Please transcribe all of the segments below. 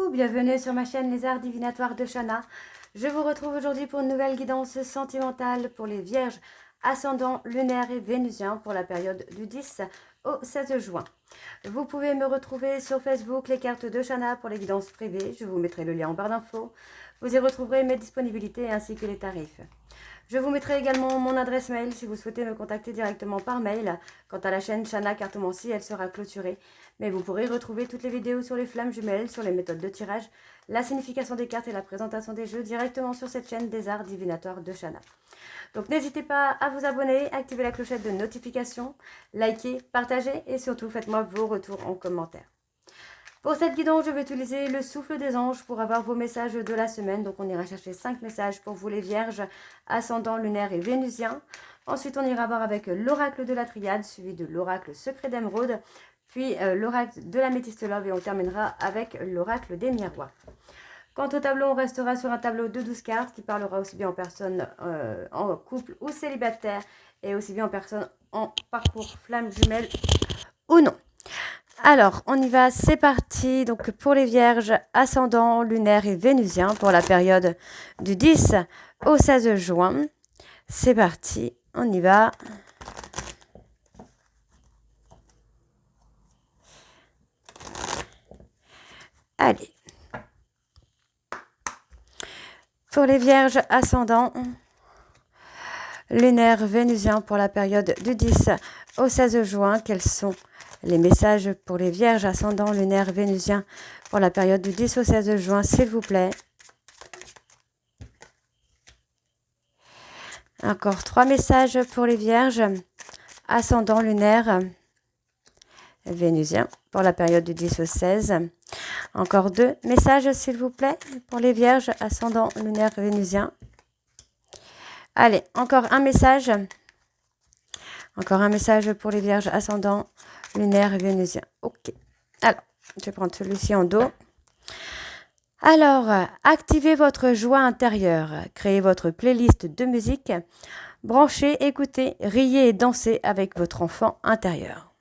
Coucou, bienvenue sur ma chaîne Les Arts Divinatoires de Shana. Je vous retrouve aujourd'hui pour une nouvelle guidance sentimentale pour les vierges ascendant lunaire et vénusien pour la période du 10 au 16 juin. Vous pouvez me retrouver sur Facebook, les cartes de Shana pour les guidances privées. Je vous mettrai le lien en barre d'infos. Vous y retrouverez mes disponibilités ainsi que les tarifs. Je vous mettrai également mon adresse mail si vous souhaitez me contacter directement par mail. Quant à la chaîne Shana Cartomancie, elle sera clôturée. Mais vous pourrez retrouver toutes les vidéos sur les flammes jumelles, sur les méthodes de tirage, la signification des cartes et la présentation des jeux directement sur cette chaîne des Arts Divinatoires de Shana. Donc n'hésitez pas à vous abonner, activer la clochette de notification, liker, partager et surtout faites-moi vos retours en commentaire. Pour cette guidance, je vais utiliser le souffle des anges pour avoir vos messages de la semaine. Donc on ira chercher 5 messages pour vous les vierges, ascendant lunaire et vénusien. Ensuite on ira voir avec l'oracle de la triade, suivi de l'oracle secret d'émeraude, puis l'oracle de la métiste love et on terminera avec l'oracle des miroirs. Quant au tableau, on restera sur un tableau de 12 cartes qui parlera aussi bien en personne en couple ou célibataire et aussi bien en personne en parcours flamme jumelle ou non. Alors, on y va, c'est parti. Donc, pour les vierges, ascendant, lunaire et vénusien, pour la période du 10 au 16 juin. C'est parti, on y va. Allez. Pour les vierges, ascendant, lunaire, vénusien, pour la période du 10 au 16 juin, quels sont les messages pour les vierges ascendant lunaire vénusien pour la période du 10 au 16 juin, s'il vous plaît. Encore 3 messages pour les vierges ascendant lunaire vénusien pour la période du 10 au 16. Encore 2 messages, s'il vous plaît, pour les vierges ascendant lunaire vénusien. Allez, encore un message. Encore un message pour les vierges ascendant lunaire et vénusien. Ok. Alors, je vais prendre celui-ci en dos. Alors, activez votre joie intérieure. Créez votre playlist de musique. Branchez, écoutez, riez et dansez avec votre enfant intérieur.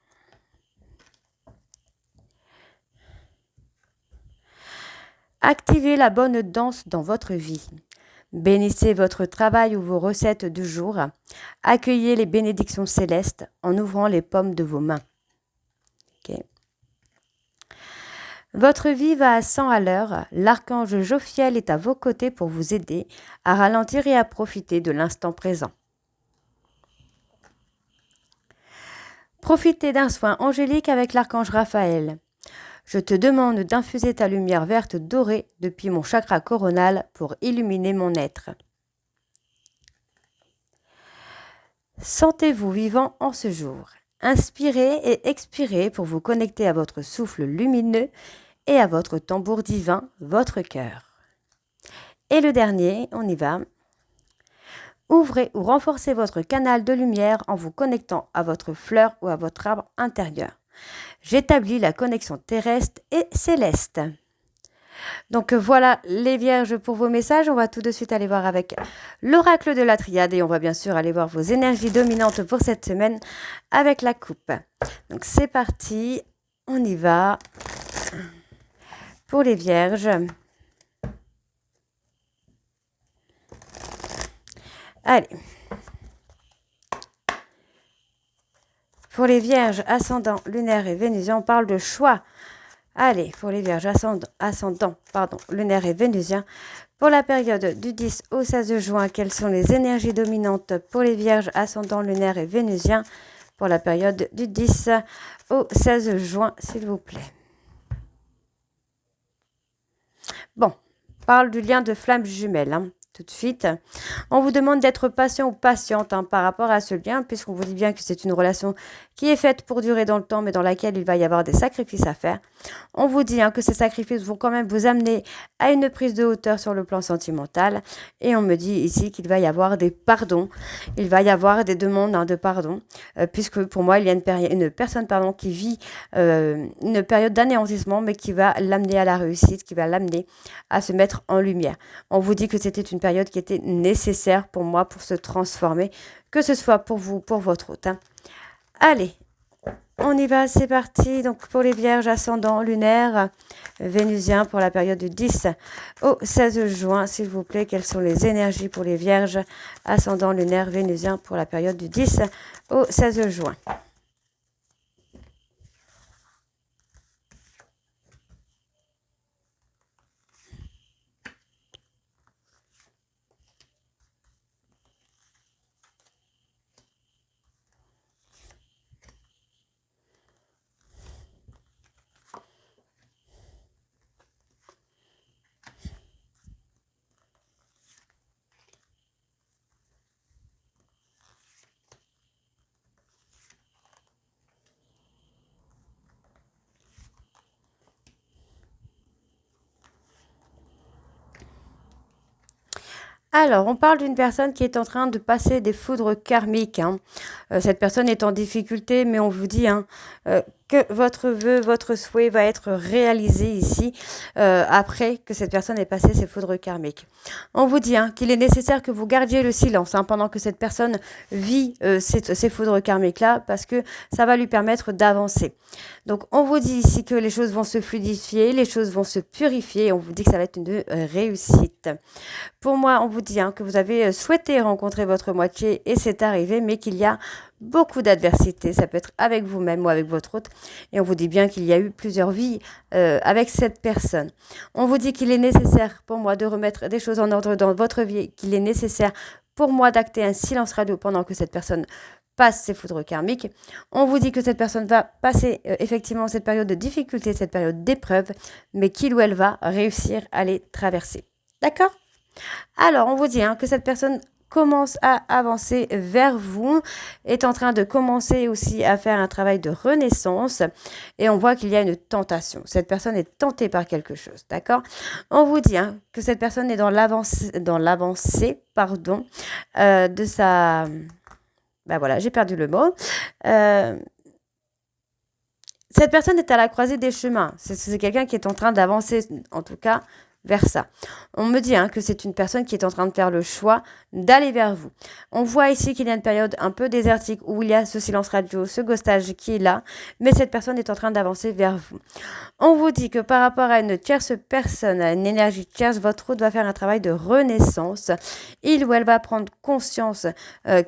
Activez la bonne danse dans votre vie. Bénissez votre travail ou vos recettes du jour. Accueillez les bénédictions célestes en ouvrant les paumes de vos mains. Okay. Votre vie va à 100 à l'heure. L'archange Jophiel est à vos côtés pour vous aider à ralentir et à profiter de l'instant présent. Profitez d'un soin angélique avec l'archange Raphaël. Je te demande d'infuser ta lumière verte dorée depuis mon chakra coronal pour illuminer mon être. Sentez-vous vivant en ce jour. Inspirez et expirez pour vous connecter à votre souffle lumineux et à votre tambour divin, votre cœur. Et le dernier, on y va. Ouvrez ou renforcez votre canal de lumière en vous connectant à votre fleur ou à votre arbre intérieur. J'établis la connexion terrestre et céleste. Donc voilà les vierges pour vos messages. On va tout de suite aller voir avec l'oracle de la triade et on va bien sûr aller voir vos énergies dominantes pour cette semaine avec la coupe. Donc c'est parti, on y va pour les vierges. Allez. Pour les vierges ascendant lunaire et vénusien, on parle de choix. Allez, pour les vierges ascendant lunaire et vénusien, pour la période du 10 au 16 juin, quelles sont les énergies dominantes pour les vierges ascendant lunaire et vénusien pour la période du 10 au 16 juin, s'il vous plaît. Bon, on parle du lien de flamme jumelle, tout de suite. On vous demande d'être patient ou patiente par rapport à ce lien, puisqu'on vous dit bien que c'est une relation qui est faite pour durer dans le temps, mais dans laquelle il va y avoir des sacrifices à faire. On vous dit que ces sacrifices vont quand même vous amener à une prise de hauteur sur le plan sentimental. Et on me dit ici qu'il va y avoir des pardons. Il va y avoir des demandes de pardon, puisque pour moi, il y a une personne qui vit une période d'anéantissement, mais qui va l'amener à la réussite, qui va l'amener à se mettre en lumière. On vous dit que c'était une période qui était nécessaire pour moi pour se transformer, que ce soit pour vous, pour votre hôte. Allez, On y va, c'est parti. Donc pour les vierges ascendant lunaire, vénusien pour la période du 10 au 16 juin, s'il vous plaît, quelles sont les énergies pour les vierges ascendant lunaire, vénusien pour la période du 10 au 16 juin. Alors, on parle d'une personne qui est en train de passer des foudres karmiques. Cette personne est en difficulté, mais on vous dit que votre vœu, votre souhait va être réalisé ici après que cette personne ait passé ses foudres karmiques. On vous dit qu'il est nécessaire que vous gardiez le silence pendant que cette personne vit ces foudres karmiques-là, parce que ça va lui permettre d'avancer. Donc, on vous dit ici que les choses vont se fluidifier, les choses vont se purifier, et on vous dit que ça va être une réussite. Pour moi, on vous dit que vous avez souhaité rencontrer votre moitié et c'est arrivé, mais qu'il y a beaucoup d'adversité. Ça peut être avec vous-même ou avec votre autre. Et on vous dit bien qu'il y a eu plusieurs vies avec cette personne. On vous dit qu'il est nécessaire pour moi de remettre des choses en ordre dans votre vie, qu'il est nécessaire pour moi d'acter un silence radio pendant que cette personne passe ses foudres karmiques. On vous dit que cette personne va passer effectivement cette période de difficulté, cette période d'épreuve, mais qu'il ou elle va réussir à les traverser. D'accord ? Alors, on vous dit que cette personne commence à avancer vers vous, est en train de commencer aussi à faire un travail de renaissance et on voit qu'il y a une tentation. Cette personne est tentée par quelque chose, d'accord ? On vous dit que cette personne est dans l'avancée, de sa... Ben voilà, j'ai perdu le mot. Cette personne est à la croisée des chemins. C'est quelqu'un qui est en train d'avancer, en tout cas, vers ça. On me dit que c'est une personne qui est en train de faire le choix d'aller vers vous. On voit ici qu'il y a une période un peu désertique où il y a ce silence radio, ce ghostage qui est là, mais cette personne est en train d'avancer vers vous. On vous dit que par rapport à une tierce personne, à une énergie tierce, votre hôte va faire un travail de renaissance. Il ou elle va prendre conscience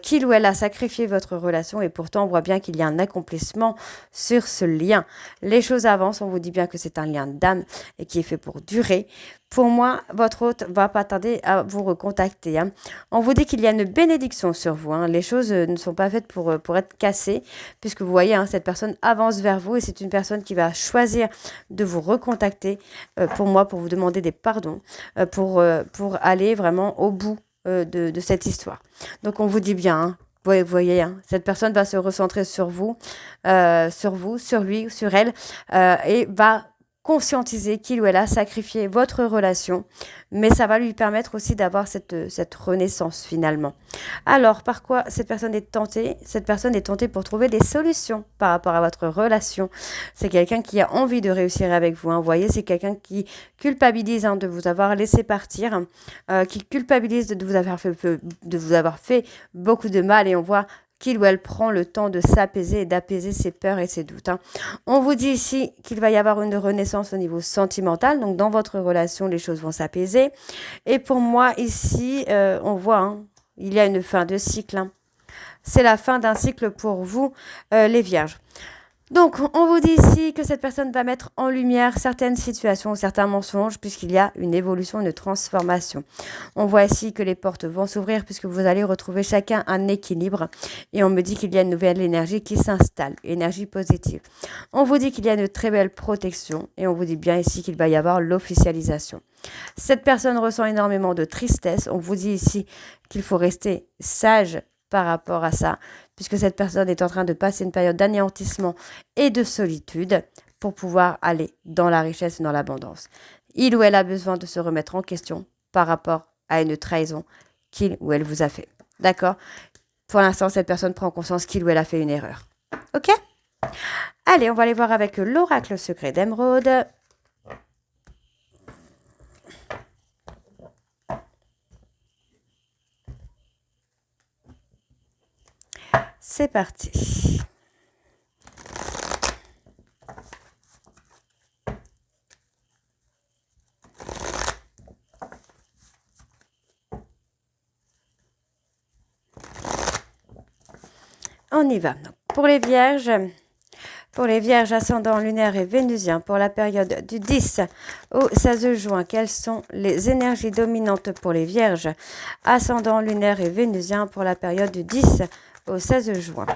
qu'il ou elle a sacrifié votre relation et pourtant on voit bien qu'il y a un accomplissement sur ce lien. Les choses avancent, on vous dit bien que c'est un lien d'âme et qui est fait pour durer. Pour moi, votre hôte va pas tarder à vous recontacter. On vous dit qu'il y a une bénédiction sur vous. Les choses ne sont pas faites pour être cassées, puisque vous voyez, cette personne avance vers vous et c'est une personne qui va choisir de vous recontacter pour moi, pour vous demander des pardons, pour aller vraiment au bout de cette histoire. Donc, on vous dit bien, vous voyez, cette personne va se recentrer sur vous, sur lui, sur elle, et va conscientiser qu'il ou elle a sacrifié votre relation, mais ça va lui permettre aussi d'avoir cette renaissance finalement. Alors, par quoi cette personne est tentée ? Cette personne est tentée pour trouver des solutions par rapport à votre relation. C'est quelqu'un qui a envie de réussir avec vous. Vous voyez, c'est quelqu'un qui culpabilise de vous avoir laissé partir, qui culpabilise de vous avoir fait beaucoup de mal et on voit qu'il ou elle prend le temps de s'apaiser et d'apaiser ses peurs et ses doutes. On vous dit ici qu'il va y avoir une renaissance au niveau sentimental, donc dans votre relation, les choses vont s'apaiser. Et pour moi, ici, on voit, il y a une fin de cycle. C'est la fin d'un cycle pour vous, les vierges. Donc, on vous dit ici que cette personne va mettre en lumière certaines situations, certains mensonges, puisqu'il y a une évolution, une transformation. On voit ici que les portes vont s'ouvrir, puisque vous allez retrouver chacun un équilibre. Et on me dit qu'il y a une nouvelle énergie qui s'installe, énergie positive. On vous dit qu'il y a une très belle protection, et on vous dit bien ici qu'il va y avoir l'officialisation. Cette personne ressent énormément de tristesse. On vous dit ici qu'il faut rester sage par rapport à ça, puisque cette personne est en train de passer une période d'anéantissement et de solitude pour pouvoir aller dans la richesse et dans l'abondance. Il ou elle a besoin de se remettre en question par rapport à une trahison qu'il ou elle vous a fait. D'accord ? Pour l'instant, cette personne prend conscience qu'il ou elle a fait une erreur. Ok ? Allez, on va aller voir avec l'oracle secret d'Émeraude. C'est parti. on y va. Donc, pour les vierges ascendant lunaire et vénusien, pour la période du 10 au 16 juin, quelles sont les énergies dominantes pour les vierges ascendant lunaire et vénusien pour la période du 10 au 16 juin?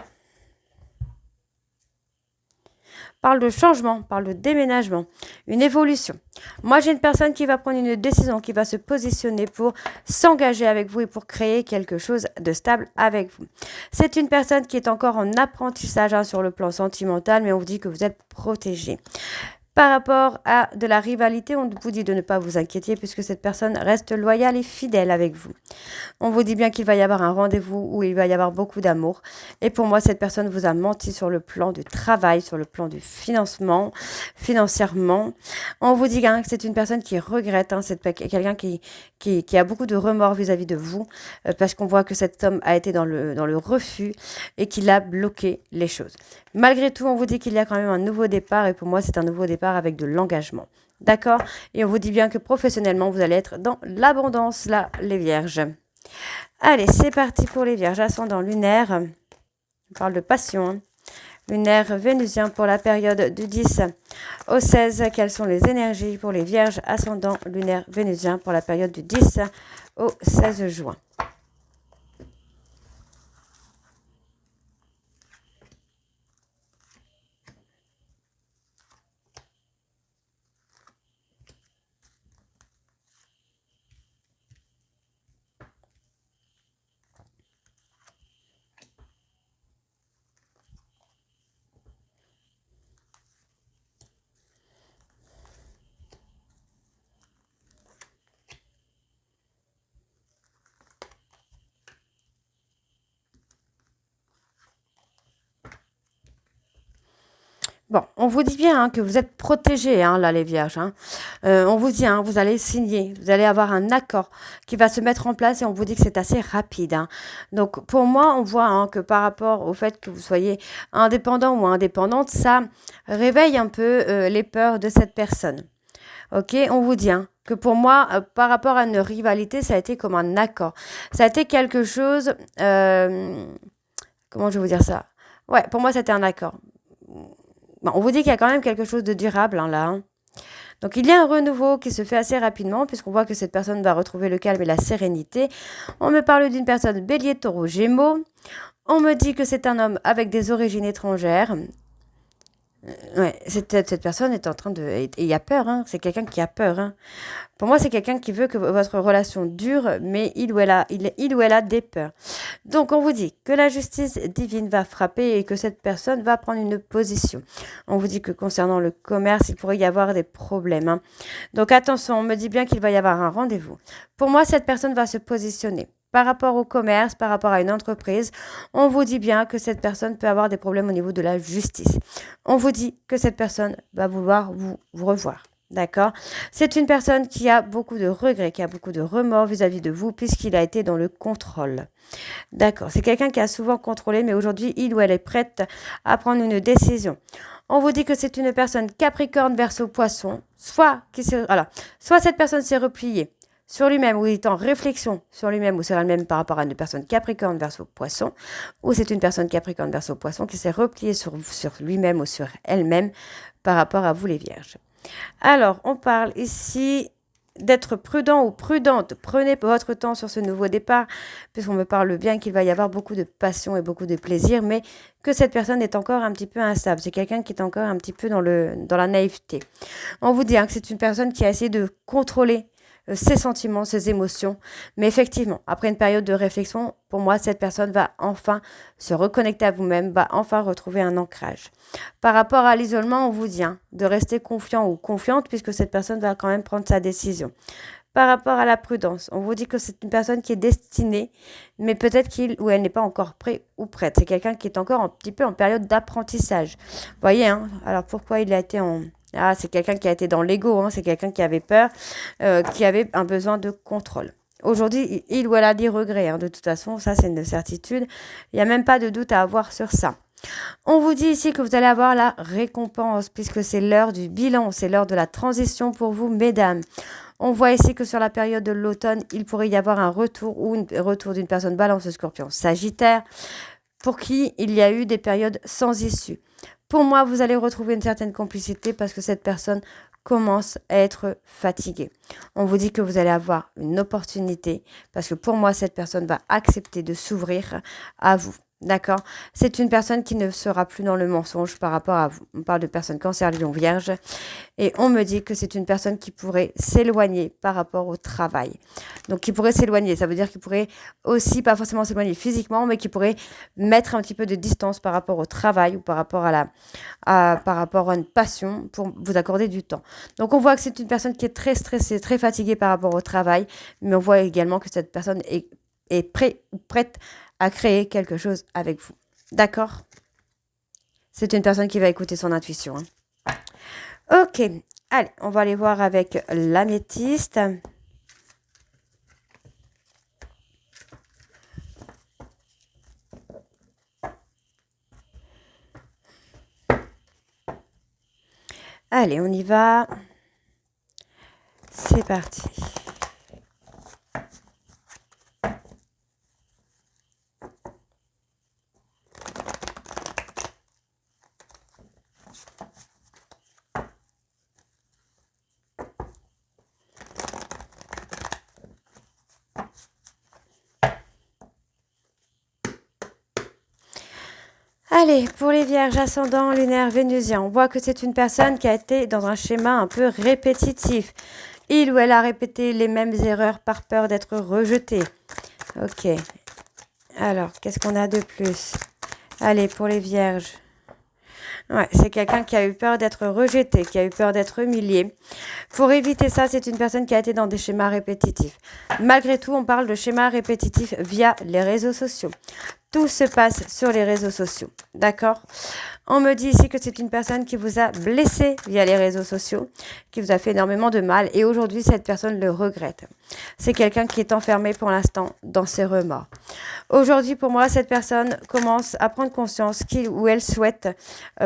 Parle de changement, parle de déménagement, une évolution. Moi, j'ai une personne qui va prendre une décision, qui va se positionner pour s'engager avec vous et pour créer quelque chose de stable avec vous. C'est une personne qui est encore en apprentissage sur le plan sentimental, mais on vous dit que vous êtes protégé. Par rapport à de la rivalité, on vous dit de ne pas vous inquiéter puisque cette personne reste loyale et fidèle avec vous. On vous dit bien qu'il va y avoir un rendez-vous où il va y avoir beaucoup d'amour. Et pour moi, cette personne vous a menti sur le plan du travail, sur le plan du financement, financièrement. On vous dit que c'est une personne qui regrette, c'est quelqu'un qui a beaucoup de remords vis-à-vis de vous parce qu'on voit que cet homme a été dans le refus et qu'il a bloqué les choses. Malgré tout, on vous dit qu'il y a quand même un nouveau départ et pour moi, c'est un nouveau départ avec de l'engagement. D'accord? Et on vous dit bien que professionnellement, vous allez être dans l'abondance, là, les vierges. Allez, c'est parti pour les vierges. Ascendant lunaire, on parle de passion. Lunaire vénusien pour la période du 10 au 16. Quelles sont les énergies pour les vierges ascendant lunaire vénusien pour la période du 10 au 16 juin? Bon, on vous dit bien que vous êtes protégés, là, les vierges. On vous dit, vous allez signer, vous allez avoir un accord qui va se mettre en place et on vous dit que c'est assez rapide. Donc, pour moi, on voit que par rapport au fait que vous soyez indépendant ou indépendante, ça réveille un peu les peurs de cette personne. Ok, on vous dit que pour moi, par rapport à une rivalité, ça a été comme un accord. Ça a été quelque chose... comment je vais vous dire ça? Ouais, pour moi, c'était un accord. Bon, on vous dit qu'il y a quand même quelque chose de durable là. Donc il y a un renouveau qui se fait assez rapidement puisqu'on voit que cette personne va retrouver le calme et la sérénité. On me parle d'une personne bélier, taureau, gémeaux. On me dit que c'est un homme avec des origines étrangères. Ouais, cette personne est en train de... Et il y a peur, c'est quelqu'un qui a peur. Pour moi, c'est quelqu'un qui veut que votre relation dure, mais il ou elle a des peurs. Donc, on vous dit que la justice divine va frapper et que cette personne va prendre une position. On vous dit que concernant le commerce, il pourrait y avoir des problèmes. Donc, attention, on me dit bien qu'il va y avoir un rendez-vous. Pour moi, cette personne va se positionner. Par rapport au commerce, par rapport à une entreprise, on vous dit bien que cette personne peut avoir des problèmes au niveau de la justice. On vous dit que cette personne va vouloir vous revoir. D'accord? C'est une personne qui a beaucoup de regrets, qui a beaucoup de remords vis-à-vis de vous puisqu'il a été dans le contrôle. D'accord? C'est quelqu'un qui a souvent contrôlé, mais aujourd'hui, il ou elle est prête à prendre une décision. On vous dit que c'est une personne Capricorne, Verseau, Poisson, soit cette personne s'est repliée sur lui-même ou il est en réflexion sur lui-même ou sur elle-même par rapport à une personne Capricorne, Verseau, Poisson, ou c'est une personne Capricorne, Verseau, Poisson qui s'est repliée sur lui-même ou sur elle-même par rapport à vous les vierges. Alors, on parle ici d'être prudent ou prudente. Prenez votre temps sur ce nouveau départ, puisqu'on me parle bien qu'il va y avoir beaucoup de passion et beaucoup de plaisir, mais que cette personne est encore un petit peu instable. C'est quelqu'un qui est encore un petit peu dans la naïveté. On vous dit que c'est une personne qui a essayé de contrôler ses sentiments, ses émotions. Mais effectivement, après une période de réflexion, pour moi, cette personne va enfin se reconnecter à vous-même, va enfin retrouver un ancrage. Par rapport à l'isolement, on vous dit de rester confiant ou confiante puisque cette personne va quand même prendre sa décision. Par rapport à la prudence, on vous dit que c'est une personne qui est destinée, mais peut-être qu'il ou elle n'est pas encore prêt ou prête. C'est quelqu'un qui est encore un petit peu en période d'apprentissage. Vous voyez, alors pourquoi il a été c'est quelqu'un qui a été dans l'ego, c'est quelqu'un qui avait peur, qui avait un besoin de contrôle. Aujourd'hui, il ou elle a des regrets, de toute façon, ça c'est une certitude. Il n'y a même pas de doute à avoir sur ça. On vous dit ici que vous allez avoir la récompense, puisque c'est l'heure du bilan, c'est l'heure de la transition pour vous, mesdames. On voit ici que sur la période de l'automne, il pourrait y avoir un retour ou un retour d'une personne balance, scorpion, sagittaire. pour qui il y a eu des périodes sans issue. Pour moi, vous allez retrouver une certaine complicité parce que cette personne commence à être fatiguée. On vous dit que vous allez avoir une opportunité parce que pour moi, cette personne va accepter de s'ouvrir à vous. D'accord? C'est une personne qui ne sera plus dans le mensonge par rapport à vous. On parle de personnes cancer, lion, vierge. Et on me dit que c'est une personne qui pourrait s'éloigner par rapport au travail. Donc, qui pourrait s'éloigner. Ça veut dire qu'il pourrait aussi, pas forcément s'éloigner physiquement, mais qui pourrait mettre un petit peu de distance par rapport au travail ou par rapport par rapport à une passion pour vous accorder du temps. Donc, on voit que c'est une personne qui est très stressée, très fatiguée par rapport au travail. Mais on voit également que cette personne est prête à créer quelque chose avec vous. D'accord? C'est une personne qui va écouter son intuition. Ok, allez, on va aller voir avec l'améthyste. Allez, on y va. C'est parti. Allez, pour les vierges ascendant lunaire vénusien, on voit que c'est une personne qui a été dans un schéma un peu répétitif. Il ou elle a répété les mêmes erreurs par peur d'être rejeté. Ok. Alors, qu'est-ce qu'on a de plus? Allez, pour les vierges. Ouais, c'est quelqu'un qui a eu peur d'être rejeté, qui a eu peur d'être humilié. Pour éviter ça, c'est une personne qui a été dans des schémas répétitifs. Malgré tout, on parle de schémas répétitifs via les réseaux sociaux. Tout se passe sur les réseaux sociaux. D'accord? On me dit ici que c'est une personne qui vous a blessé via les réseaux sociaux, qui vous a fait énormément de mal et aujourd'hui, cette personne le regrette. C'est quelqu'un qui est enfermé pour l'instant dans ses remords. Aujourd'hui, pour moi, cette personne commence à prendre conscience qu'il ou elle souhaite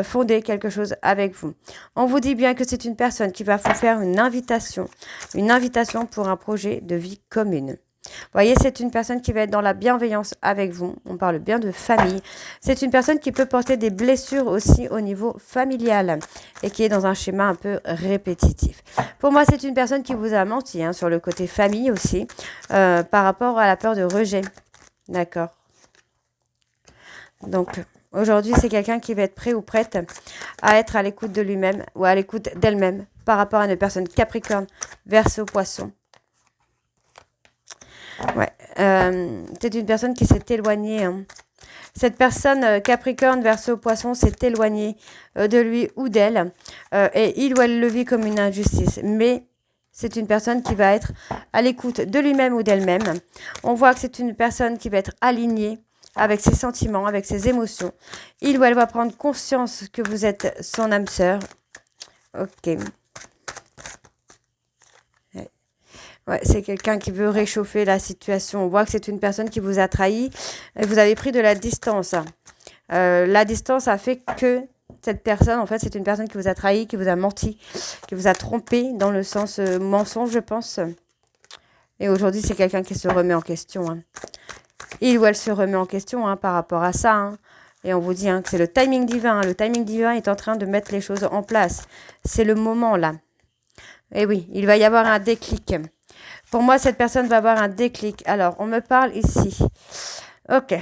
fonder quelque chose avec vous. On vous dit bien que c'est une personne qui va vous faire une invitation pour un projet de vie commune. Vous voyez, c'est une personne qui va être dans la bienveillance avec vous. On parle bien de famille. C'est une personne qui peut porter des blessures aussi au niveau familial et qui est dans un schéma un peu répétitif. Pour moi, c'est une personne qui vous a menti sur le côté famille aussi par rapport à la peur de rejet. D'accord. Donc, aujourd'hui, c'est quelqu'un qui va être prêt ou prête à être à l'écoute de lui-même ou à l'écoute d'elle-même par rapport à une personne Capricorne, Verseau, Poisson. Ouais, c'est une personne qui s'est éloignée. Cette personne Capricorne, Verseau, Poisson s'est éloignée de lui ou d'elle et il ou elle le vit comme une injustice. Mais c'est une personne qui va être à l'écoute de lui-même ou d'elle-même. On voit que c'est une personne qui va être alignée avec ses sentiments, avec ses émotions. Il ou elle va prendre conscience que vous êtes son âme sœur. Ok. Ouais, c'est quelqu'un qui veut réchauffer la situation. On voit que c'est une personne qui vous a trahi et vous avez pris de la distance. La distance a fait que cette personne, en fait, c'est une personne qui vous a trahi, qui vous a menti, qui vous a trompé dans le sens mensonge, je pense. Et aujourd'hui, c'est quelqu'un qui se remet en question. Il ou elle se remet en question par rapport à ça. Et on vous dit que c'est le timing divin. Le timing divin est en train de mettre les choses en place. C'est le moment là. Et oui, il va y avoir un déclic. Pour moi, cette personne va avoir un déclic. Alors, on me parle ici. Ok.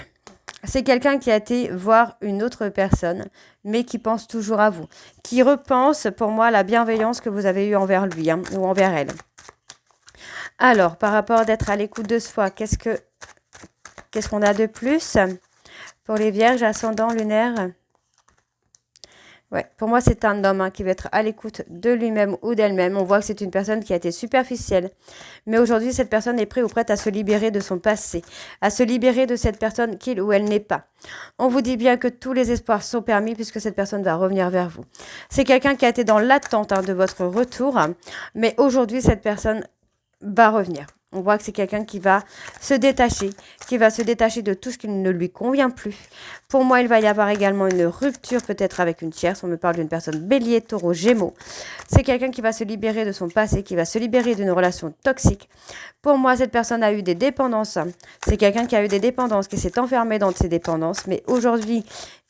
C'est quelqu'un qui a été voir une autre personne, mais qui pense toujours à vous. Qui repense, pour moi, la bienveillance que vous avez eue envers lui ou envers elle. Alors, par rapport d'être à l'écoute de soi, qu'est-ce qu'on a de plus pour les vierges ascendant lunaire? Ouais, pour moi, c'est un homme qui va être à l'écoute de lui-même ou d'elle-même. On voit que c'est une personne qui a été superficielle. Mais aujourd'hui, cette personne est prête ou prête à se libérer de son passé, à se libérer de cette personne qu'il ou elle n'est pas. On vous dit bien que tous les espoirs sont permis puisque cette personne va revenir vers vous. C'est quelqu'un qui a été dans l'attente de votre retour. Mais aujourd'hui, cette personne va revenir. On voit que c'est quelqu'un qui va se détacher, de tout ce qui ne lui convient plus. Pour moi, il va y avoir également une rupture peut-être avec une tierce. On me parle d'une personne bélier, taureau, gémeaux. C'est quelqu'un qui va se libérer de son passé, qui va se libérer d'une relation toxique. Pour moi, cette personne a eu des dépendances. C'est quelqu'un qui a eu des dépendances, qui s'est enfermé dans ses dépendances. Mais aujourd'hui,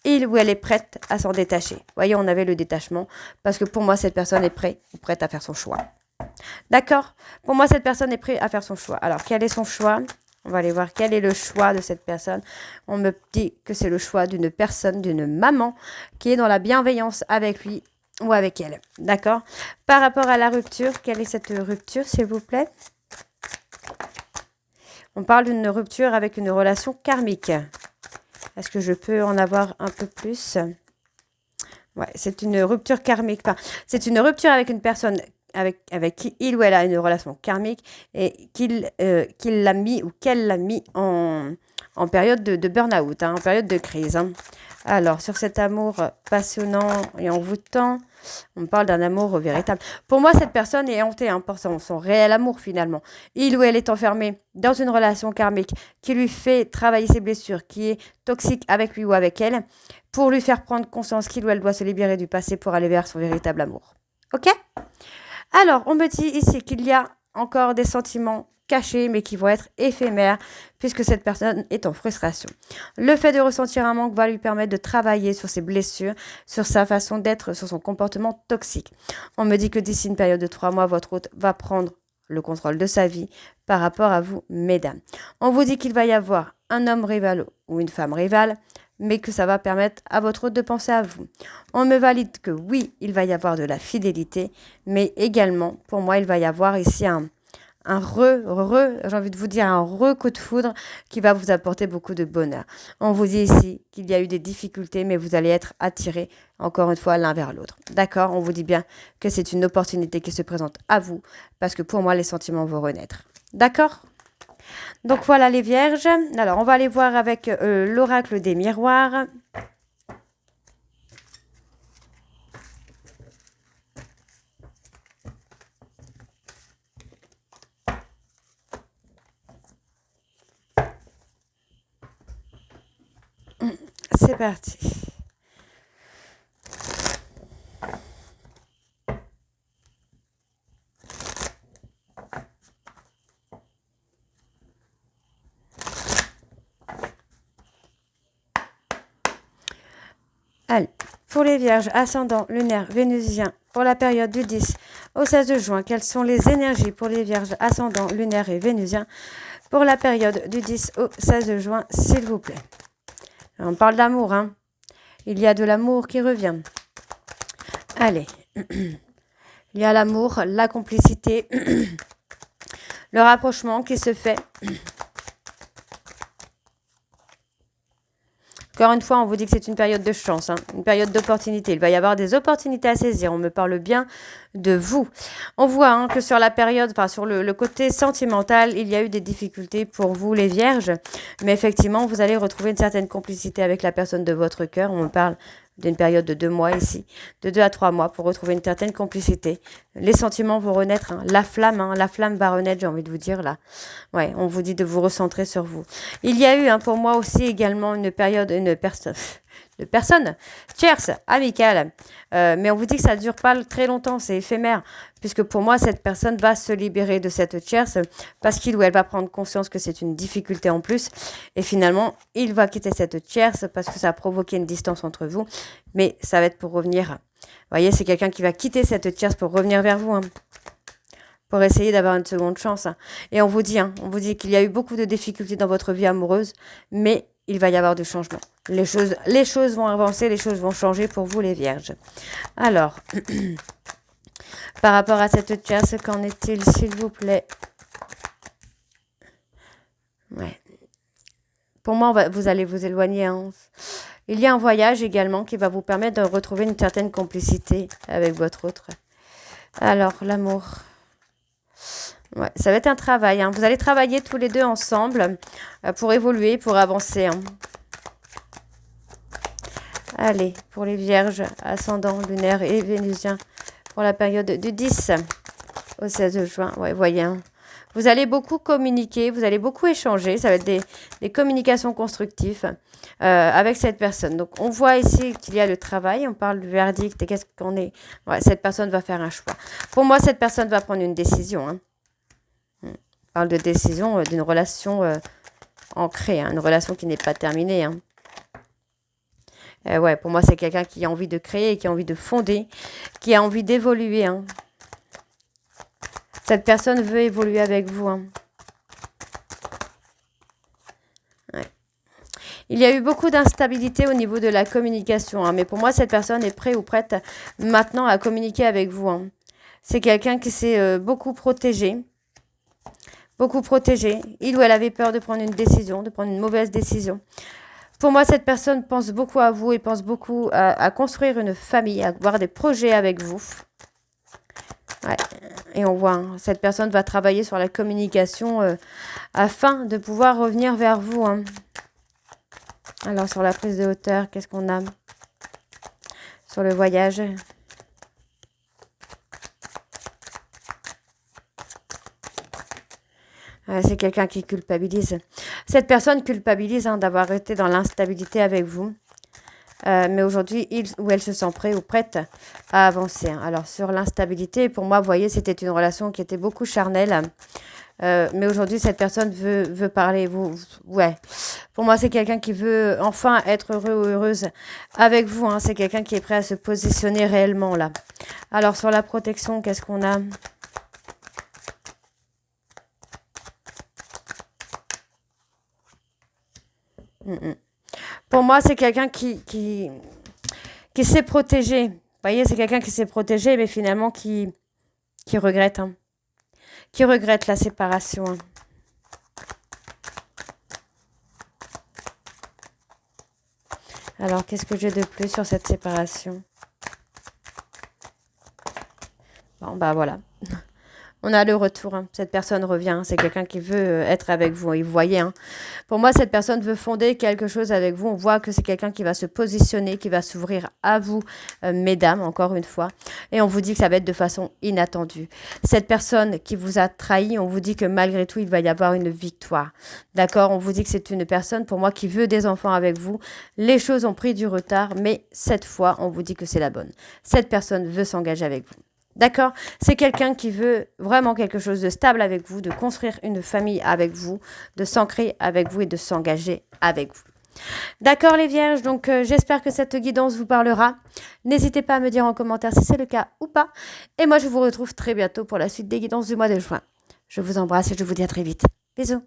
il ou elle est prête à s'en détacher. Vous voyez, on avait le détachement parce que pour moi, cette personne est prête à faire son choix. D'accord? Pour moi, cette personne est prête à faire son choix. Alors, quel est son choix? On va aller voir quel est le choix de cette personne. On me dit que c'est le choix d'une personne, d'une maman qui est dans la bienveillance avec lui ou avec elle. D'accord? Par rapport à la rupture, quelle est cette rupture, s'il vous plaît? On parle d'une rupture avec une relation karmique. Est-ce que je peux en avoir un peu plus? Ouais, c'est une rupture karmique. Enfin, c'est une rupture avec une personne avec qui il ou elle a une relation karmique et qu'il l'a mis ou qu'elle l'a mis en période de burn-out, en période de crise. Alors, sur cet amour passionnant et envoûtant, on parle d'un amour véritable. Pour moi, cette personne est hantée par son réel amour finalement. Il ou elle est enfermé dans une relation karmique qui lui fait travailler ses blessures, qui est toxique avec lui ou avec elle, pour lui faire prendre conscience qu'il ou elle doit se libérer du passé pour aller vers son véritable amour. Ok? Alors, on me dit ici qu'il y a encore des sentiments cachés, mais qui vont être éphémères, puisque cette personne est en frustration. Le fait de ressentir un manque va lui permettre de travailler sur ses blessures, sur sa façon d'être, sur son comportement toxique. On me dit que d'ici une période de 3 mois, votre hôte va prendre le contrôle de sa vie par rapport à vous, mesdames. On vous dit qu'il va y avoir un homme rival ou une femme rivale, mais que ça va permettre à votre hôte de penser à vous. On me valide que oui, il va y avoir de la fidélité, mais également, pour moi, il va y avoir ici j'ai envie de vous dire, un coup de foudre qui va vous apporter beaucoup de bonheur. On vous dit ici qu'il y a eu des difficultés, mais vous allez être attirés, encore une fois, l'un vers l'autre. D'accord? On vous dit bien que c'est une opportunité qui se présente à vous, parce que pour moi, les sentiments vont renaître. D'accord? Donc voilà les vierges. Alors, on va aller voir avec l'oracle des miroirs. C'est parti. Allez, pour les vierges, ascendant, lunaire, vénusien, pour la période du 10 au 16 de juin, quelles sont les énergies pour les vierges, ascendant, lunaire et vénusien pour la période du 10 au 16 de juin, s'il vous plaît? On parle d'amour, hein. Il y a de l'amour qui revient. Allez. Il y a l'amour, la complicité, le rapprochement qui se fait. Encore une fois, on vous dit que c'est une période de chance, une période d'opportunité. Il va y avoir des opportunités à saisir. On me parle bien de vous. On voit que sur la période, enfin sur le côté sentimental, il y a eu des difficultés pour vous, les vierges. Mais effectivement, vous allez retrouver une certaine complicité avec la personne de votre cœur. On me parle d'une période de 2 mois ici, de 2 à 3 mois pour retrouver une certaine complicité. Les sentiments vont renaître, la flamme va renaître, j'ai envie de vous dire là. Ouais, on vous dit de vous recentrer sur vous. Il y a eu pour moi aussi également une personne tierce, amicale. Mais on vous dit que ça ne dure pas très longtemps, c'est éphémère. Puisque pour moi, cette personne va se libérer de cette tierce parce qu'il ou elle va prendre conscience que c'est une difficulté en plus. Et finalement, il va quitter cette tierce parce que ça a provoqué une distance entre vous. Mais ça va être pour revenir. Vous voyez, c'est quelqu'un qui va quitter cette tierce pour revenir vers vous. Pour essayer d'avoir une seconde chance. Et on vous dit qu'il y a eu beaucoup de difficultés dans votre vie amoureuse, mais il va y avoir du changement. Les choses vont avancer, les choses vont changer pour vous, les vierges. Alors, par rapport à cette tierce, qu'en est-il, s'il vous plaît? Ouais. Pour moi, vous allez vous éloigner. Il y a un voyage également qui va vous permettre de retrouver une certaine complicité avec votre autre. Alors, l'amour. Ouais, ça va être un travail. Vous allez travailler tous les deux ensemble pour évoluer, pour avancer. Allez, pour les vierges, ascendant, lunaire et vénusien, pour la période du 10 au 16 juin. Ouais, voyez, Vous allez beaucoup communiquer, vous allez beaucoup échanger. Ça va être des communications constructives avec cette personne. Donc, on voit ici qu'il y a le travail. On parle du verdict et qu'est-ce qu'on est. Ouais, cette personne va faire un choix. Pour moi, cette personne va prendre une décision. Hein. On parle de décision d'une relation ancrée, hein, une relation qui n'est pas terminée. Hein. Ouais, pour moi, c'est quelqu'un qui a envie de créer, qui a envie de fonder, qui a envie d'évoluer. Hein. Cette personne veut évoluer avec vous. Hein. Ouais. Il y a eu beaucoup d'instabilité au niveau de la communication. Hein, mais pour moi, cette personne est prête ou prête maintenant à communiquer avec vous. Hein. C'est quelqu'un qui s'est beaucoup protégé. Beaucoup protégé. Il ou elle avait peur de prendre une décision, de prendre une mauvaise décision. Pour moi, cette personne pense beaucoup à vous et pense beaucoup à construire une famille, à avoir des projets avec vous. Ouais. Et on voit, hein, cette personne va travailler sur la communication afin de pouvoir revenir vers vous. Hein. Alors, sur la prise de hauteur, qu'est-ce qu'on a? Sur le voyage. C'est quelqu'un qui culpabilise. Cette personne culpabilise hein, d'avoir été dans l'instabilité avec vous. Mais aujourd'hui, il ou elle se sent prêt ou prête à avancer. Hein. Alors, sur l'instabilité, pour moi, vous voyez, c'était une relation qui était beaucoup charnelle. Mais aujourd'hui, cette personne veut parler. Ouais. Pour moi, c'est quelqu'un qui veut enfin être heureux ou heureuse avec vous. Hein. C'est quelqu'un qui est prêt à se positionner réellement là. Alors, sur la protection, qu'est-ce qu'on a? Pour moi, c'est quelqu'un qui s'est protégé. Vous voyez, c'est quelqu'un qui s'est protégé, mais finalement qui regrette. Hein. Qui regrette la séparation. Hein. Alors, qu'est-ce que j'ai de plus sur cette séparation? Bon, bah voilà. On a le retour. Hein. Cette personne revient. C'est quelqu'un qui veut être avec vous. Et vous voyez, hein. Pour moi, cette personne veut fonder quelque chose avec vous. On voit que c'est quelqu'un qui va se positionner, qui va s'ouvrir à vous, mesdames, encore une fois. Et on vous dit que ça va être de façon inattendue. Cette personne qui vous a trahi, on vous dit que malgré tout, il va y avoir une victoire. D'accord? On vous dit que c'est une personne, pour moi, qui veut des enfants avec vous. Les choses ont pris du retard, mais cette fois, on vous dit que c'est la bonne. Cette personne veut s'engager avec vous. D'accord? C'est quelqu'un qui veut vraiment quelque chose de stable avec vous, de construire une famille avec vous, de s'ancrer avec vous et de s'engager avec vous. D'accord les vierges, donc j'espère que cette guidance vous parlera. N'hésitez pas à me dire en commentaire si c'est le cas ou pas. Et moi je vous retrouve très bientôt pour la suite des guidances du mois de juin. Je vous embrasse et je vous dis à très vite. Bisous.